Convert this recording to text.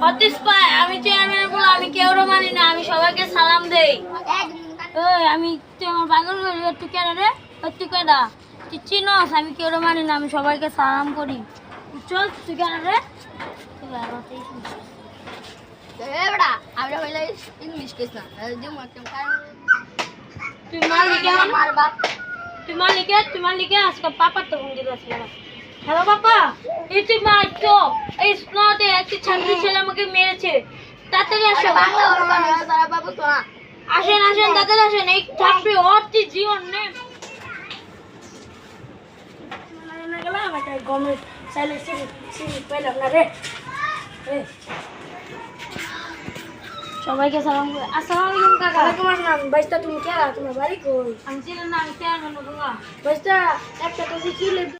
হতিস পায় আমি চেয়ারম্যান বলে আমি কেউরও মানি না, আমি সবাইকে সালাম দেই। ওই আমি তুই আমার পাগল করি, তুই কেন রে? তুই কেডা? তুই চিনস আমি কেউরও মানি না, আমি সবাইকে সালাম করি। চল তুই কেন রে? তুই মালিকে আজকে পাপার তো ফোন দিতেছিল। হ্যালো পাপা, এই তুই মারছো, এই স্নোতে একটি ছাত্রী ছেলে আমাকে মেরেছে, তাড়াতাড়ি আসো। আসেন আসেন তাড়াতাড়ি আসেন, এই ছাত্রী অর্থী জীবন নেই। সবাইকে সালাম করে আসসালামু আলাইকুম কাকা। ওয়ালাইকুম আসসালাম। বাইস্তা তুমি কেরা? তোমার বাড়ি কই? আমি ছিলাম না, আমি চেয়ারম্যান বাবা। বাইস্তা একটা তো ছিল